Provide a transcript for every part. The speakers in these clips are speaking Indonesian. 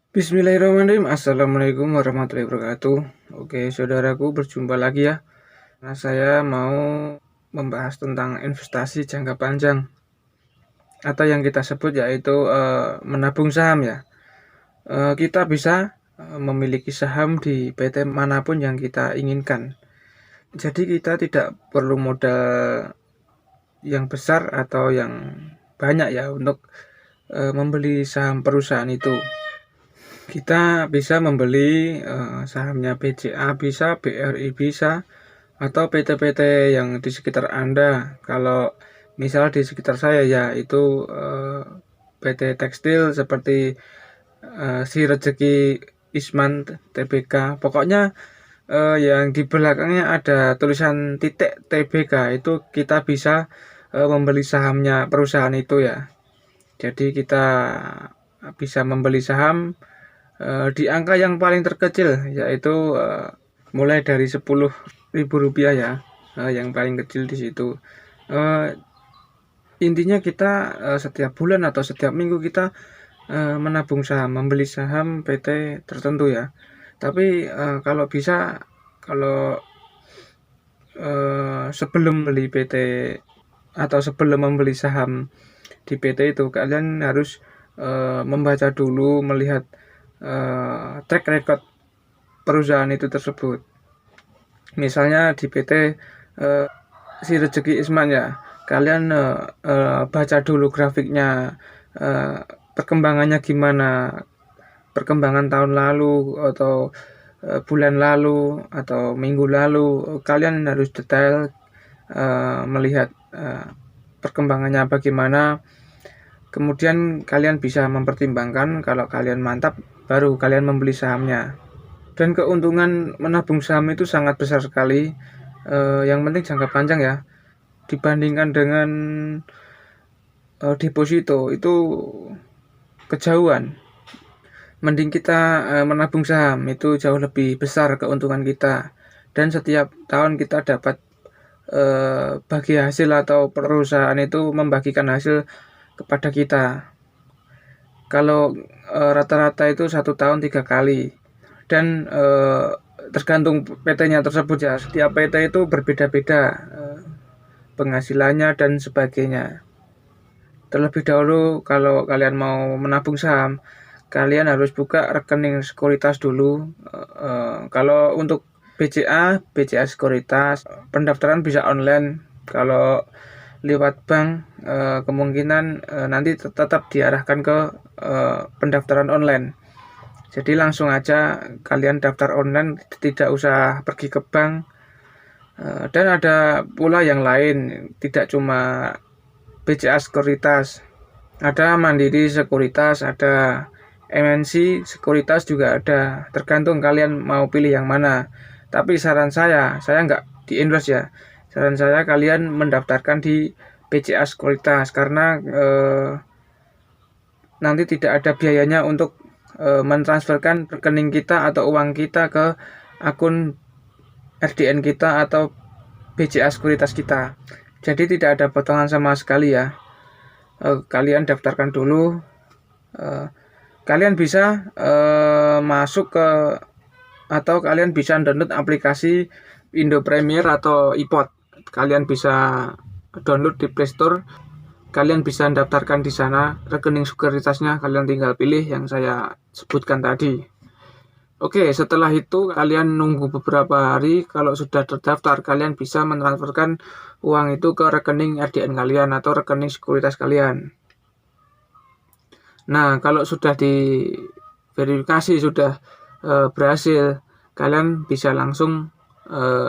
Bismillahirrahmanirrahim. Assalamualaikum warahmatullahi wabarakatuh. Oke, saudaraku, berjumpa lagi ya. Nah, saya mau membahas tentang investasi jangka panjang atau yang kita sebut yaitu menabung saham ya. Kita bisa memiliki saham di PT manapun yang kita inginkan. Jadi kita tidak perlu modal yang besar atau yang banyak ya untuk membeli saham perusahaan itu. Kita bisa membeli sahamnya BCA bisa, BRI bisa, atau PT-PT yang di sekitar Anda. Kalau misal di sekitar saya ya itu PT Tekstil seperti Si Rezeki Isman TBK. Pokoknya yang di belakangnya ada tulisan titik TBK itu kita bisa membeli sahamnya perusahaan itu ya. Jadi kita bisa membeli saham di angka yang paling terkecil yaitu mulai dari Rp10.000 ya, yang paling kecil di situ. Uh, Intinya kita setiap bulan atau setiap minggu kita menabung saham, membeli saham PT tertentu ya. Tapi kalau bisa, kalau sebelum beli PT atau sebelum membeli saham di PT itu kalian harus membaca dulu, melihat track record perusahaan itu tersebut. Misalnya di PT Si Rezeki Isman ya, kalian baca dulu grafiknya, perkembangannya gimana, perkembangan tahun lalu atau bulan lalu atau minggu lalu. Kalian harus detail melihat perkembangannya bagaimana. Kemudian kalian bisa mempertimbangkan, kalau kalian mantap baru kalian membeli sahamnya. Dan keuntungan menabung saham itu sangat besar sekali. Yang penting jangka panjang ya. Dibandingkan dengan deposito itu kejauhan. Mending kita menabung saham, itu jauh lebih besar keuntungan kita. Dan setiap tahun kita dapat bagi hasil atau perusahaan itu membagikan hasil kepada kita. Kalau rata-rata itu 1 tahun 3 kali. Dan tergantung PT-nya tersebut ya. Setiap PT itu berbeda-beda penghasilannya dan sebagainya. Terlebih dahulu kalau kalian mau menabung saham, kalian harus buka rekening sekuritas dulu. Kalau untuk BCA Sekuritas, pendaftaran bisa online. Kalau lewat bank, kemungkinan nanti tetap diarahkan ke pendaftaran online. Jadi langsung aja kalian daftar online, tidak usah pergi ke bank. Dan ada pula yang lain, tidak cuma BCA Sekuritas, ada Mandiri Sekuritas, ada MNC Sekuritas juga ada. Tergantung kalian mau pilih yang mana. Tapi saran saya nggak di endorse ya. Saran saya kalian mendaftarkan di BCA Sekuritas karena nanti tidak ada biayanya untuk mentransferkan rekening kita atau uang kita ke akun RDN kita atau BCA Sekuritas kita. Jadi tidak ada potongan sama sekali ya. Kalian daftarkan dulu. Kalian bisa masuk ke atau kalian bisa download aplikasi Indo Premier atau iPod. Kalian bisa download di Play Store. Kalian bisa daftarkan di sana rekening sekuritasnya, kalian tinggal pilih yang saya sebutkan tadi. Oke, setelah itu kalian nunggu beberapa hari. Kalau sudah terdaftar, kalian bisa mentransferkan uang itu ke rekening RDN kalian atau rekening sekuritas kalian. Nah, kalau sudah diverifikasi, sudah berhasil, kalian bisa langsung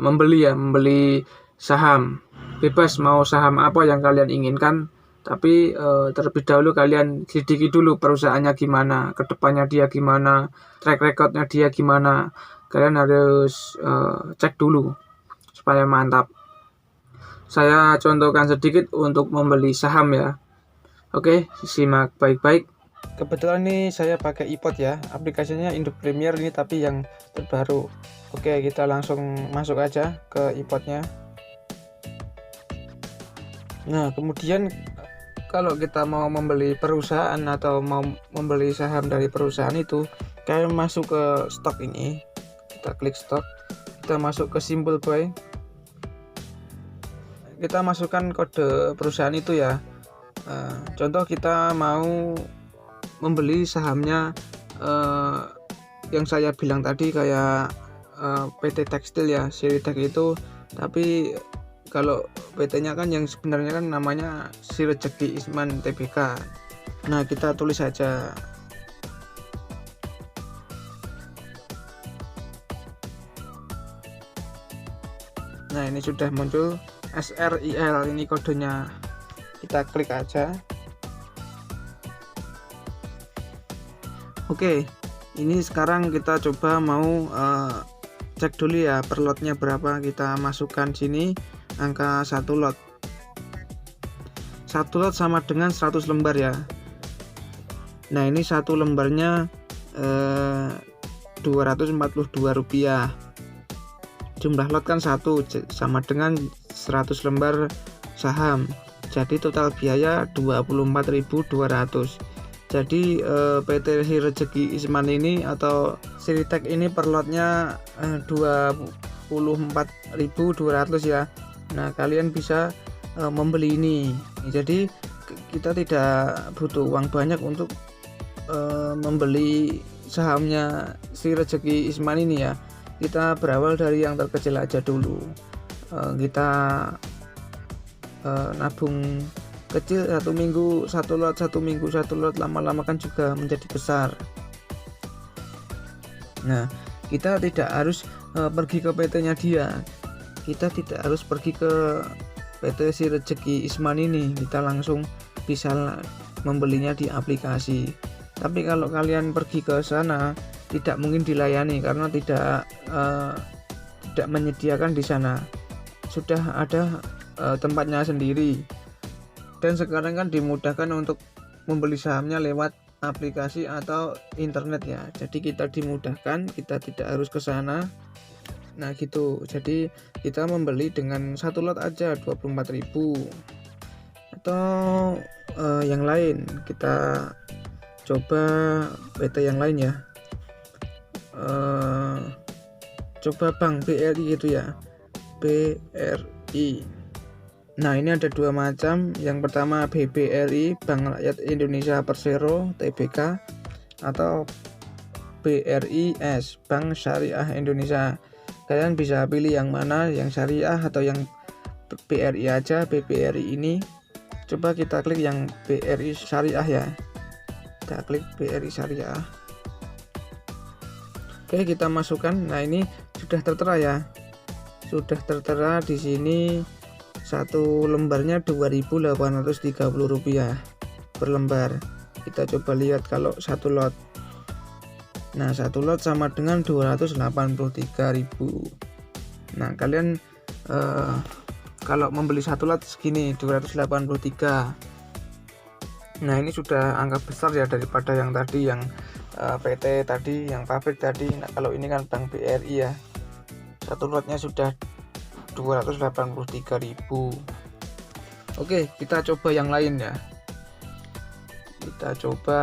membeli saham. Bebas mau saham apa yang kalian inginkan, tapi terlebih dahulu kalian selidiki dulu perusahaannya gimana, kedepannya dia gimana, track recordnya dia gimana. Kalian harus cek dulu supaya mantap. Saya contohkan sedikit untuk membeli saham ya. Oke, simak baik-baik. Kebetulan ini saya pakai iPod ya, aplikasinya Indo Premier ini tapi yang terbaru. Oke, kita langsung masuk aja ke iPodnya. Nah, kemudian kalau kita mau membeli perusahaan atau mau membeli saham dari perusahaan itu, kita masuk ke stok ini, kita klik stok, kita masuk ke simbol buy, kita masukkan kode perusahaan itu ya. Contoh kita mau membeli sahamnya yang saya bilang tadi kayak PT Tekstil ya, Siritek itu, tapi kalau PT-nya kan yang sebenarnya kan namanya Sirejeki Isman Tbk. Nah, kita tulis saja. Nah, ini sudah muncul SRIL, ini kodenya. Kita klik aja. Oke, ini sekarang kita coba mau cek dulu ya per lotnya berapa. Kita masukkan sini angka 1 lot. 1 lot sama dengan 100 lembar ya. Nah, ini 1 lembarnya Rp242. Jumlah lot kan 1 sama dengan 100 lembar saham. Jadi total biaya 24.200. Jadi PT Sirejeki Isman ini atau Siritek ini per lotnya 24.200 ya. Nah, kalian bisa membeli ini. Jadi kita tidak butuh uang banyak untuk membeli sahamnya Sirejeki Isman ini ya. Kita berawal dari yang terkecil aja dulu. Kita nabung kecil, 1 minggu 1 lot, 1 minggu 1 lot, lama-lama kan juga menjadi besar. Nah, kita tidak harus pergi ke PT-nya dia. Kita tidak harus pergi ke PT Sirejeki Isman ini, kita langsung bisa membelinya di aplikasi. Tapi kalau kalian pergi ke sana tidak mungkin dilayani karena tidak menyediakan di sana. Sudah ada tempatnya sendiri. Dan sekarang kan dimudahkan untuk membeli sahamnya lewat aplikasi atau internet ya. Jadi kita dimudahkan, kita tidak harus ke sana. Nah gitu. Jadi kita membeli dengan 1 lot aja 24.000. Atau yang lain, kita coba PT yang lain ya. Coba Bank BRI gitu ya. BRI. Nah, ini ada 2 macam. Yang pertama BBRI, Bank Rakyat Indonesia Persero Tbk, atau BRIS, Bank Syariah Indonesia. Kalian bisa pilih yang mana, yang syariah atau yang BRI aja. BBRI ini coba kita klik yang BRI Syariah ya. Kita klik BRI Syariah. Oke, kita masukkan. Nah, ini sudah tertera ya. Sudah tertera di sini. 1 lembarnya Rp2.830 per lembar. Kita coba lihat kalau 1 lot. Nah, 1 lot sama dengan 283.000. Nah, kalian kalau membeli 1 lot segini 283. Nah, ini sudah angka besar ya daripada yang tadi, yang PT tadi, yang pabrik tadi. Nah, kalau ini kan Bank BRI ya. 1 lotnya sudah 283.000. Oke, kita coba yang lain ya. Kita coba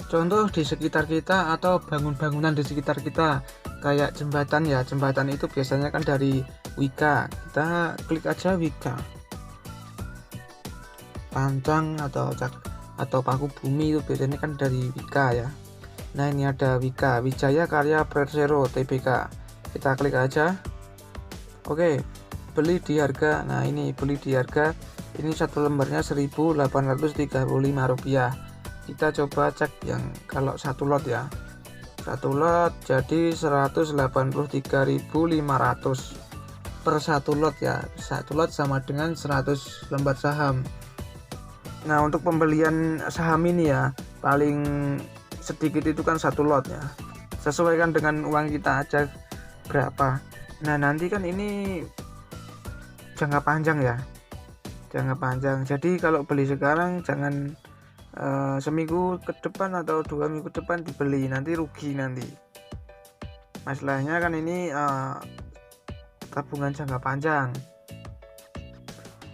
contoh di sekitar kita atau bangunan di sekitar kita, kayak jembatan ya. Jembatan itu biasanya kan dari Wika. Kita klik aja Wika. Pancang atau paku bumi itu biasanya kan dari Wika ya. Nah, ini ada Wika, Wijaya Karya Persero Tbk. Kita klik aja. Oke, beli di harga. Nah, ini beli di harga. Ini 1 lembarnya Rp1.835. Kita coba cek yang kalau 1 lot ya. 1 lot jadi 183.500 per 1 lot ya. 1 lot sama dengan 100 lembar saham. Nah, untuk pembelian saham ini ya, paling sedikit itu kan 1 lot ya. Sesuaikan dengan uang kita aja berapa. Nah, nanti kan ini jangka panjang ya. Jangka panjang. Jadi kalau beli sekarang jangan seminggu ke depan atau 2 minggu ke depan dibeli, nanti rugi nanti. Masalahnya kan ini tabungan jangka panjang.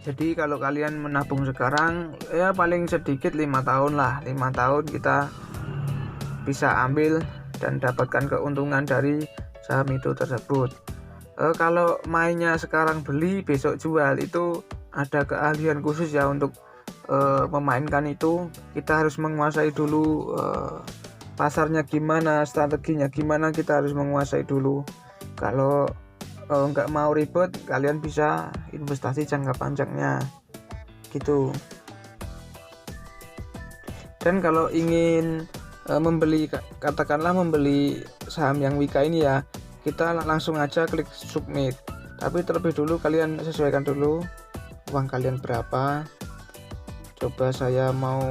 Jadi kalau kalian menabung sekarang ya paling sedikit 5 tahun lah, 5 tahun kita bisa ambil dan dapatkan keuntungan dari saham itu tersebut. Kalau mainnya sekarang beli besok jual itu ada keahlian khusus ya untuk memainkan itu. Kita harus menguasai dulu pasarnya gimana, strateginya gimana, kita harus menguasai dulu. Kalau nggak mau ribet, kalian bisa investasi jangka panjangnya gitu. Dan kalau ingin katakanlah membeli saham yang Wika ini ya, kita langsung aja klik submit. Tapi terlebih dulu kalian sesuaikan dulu uang kalian berapa. Coba saya mau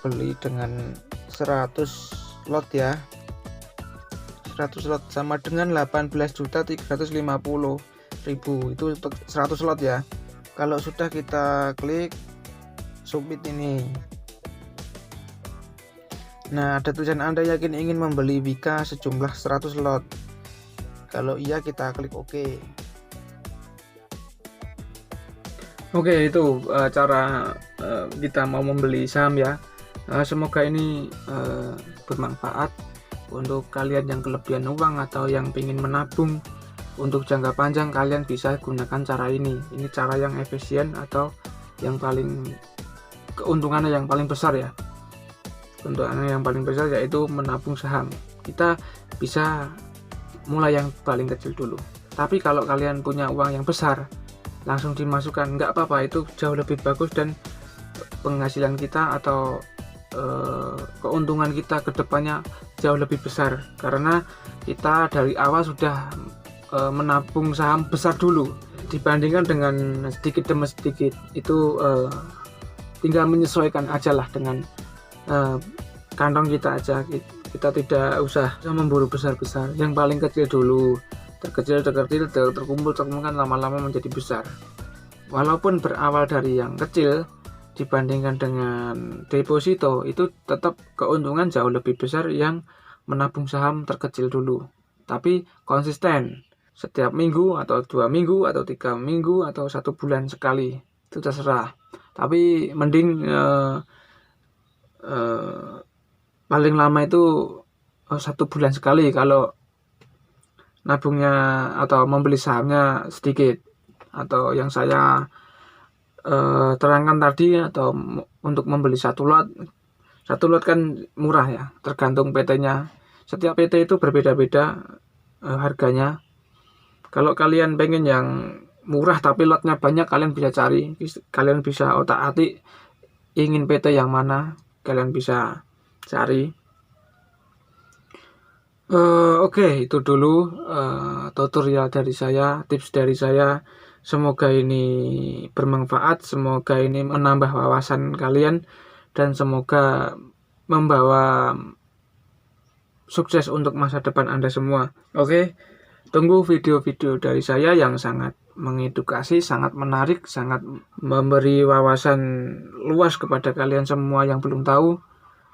beli dengan 100 lot ya, 100 lot sama dengan 18.350.000 itu untuk 100 lot ya. Kalau sudah kita klik submit ini, nah ada tulisan Anda yakin ingin membeli Wika sejumlah 100 lot. Kalau iya kita klik OK. Oke, itu cara kita mau membeli saham ya. Semoga ini bermanfaat untuk kalian yang kelebihan uang atau yang ingin menabung untuk jangka panjang. Kalian bisa gunakan cara ini. Ini cara yang efisien atau yang paling keuntungannya yang paling besar ya. Keuntungannya yang paling besar yaitu menabung saham. Kita bisa mulai yang paling kecil dulu. Tapi kalau kalian punya uang yang besar, langsung dimasukkan, nggak apa-apa, itu jauh lebih bagus dan penghasilan kita atau keuntungan kita ke depannya jauh lebih besar karena kita dari awal sudah menabung saham besar dulu dibandingkan dengan sedikit demi sedikit. Itu tinggal menyesuaikan aja lah dengan kantong kita aja. Kita tidak usah memburu besar-besar, yang paling kecil dulu, terkecil terkumpul kan lama-lama menjadi besar. Walaupun berawal dari yang kecil dibandingkan dengan deposito, itu tetap keuntungan jauh lebih besar yang menabung saham terkecil dulu. Tapi konsisten setiap minggu atau 2 minggu atau 3 minggu atau 1 bulan sekali, itu terserah. Tapi mending paling lama itu 1 bulan sekali kalau nabungnya atau membeli sahamnya sedikit. Atau yang saya terangkan tadi, atau untuk membeli 1 lot kan murah ya, tergantung PT-nya. Setiap PT itu berbeda-beda harganya. Kalau kalian pengen yang murah tapi lotnya banyak, kalian bisa cari, kalian bisa otak-atik ingin PT yang mana, kalian bisa cari. Oke, itu dulu tutorial dari saya, tips dari saya. Semoga ini bermanfaat, semoga ini menambah wawasan kalian, dan semoga membawa sukses untuk masa depan Anda semua. Oke, tunggu video-video dari saya yang sangat mengedukasi, sangat menarik, sangat memberi wawasan luas kepada kalian semua yang belum tahu.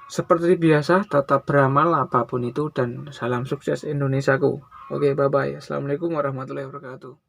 Seperti biasa, tetap beramal apapun itu, dan salam sukses Indonesiaku. Oke, bye-bye. Assalamualaikum warahmatullahi wabarakatuh.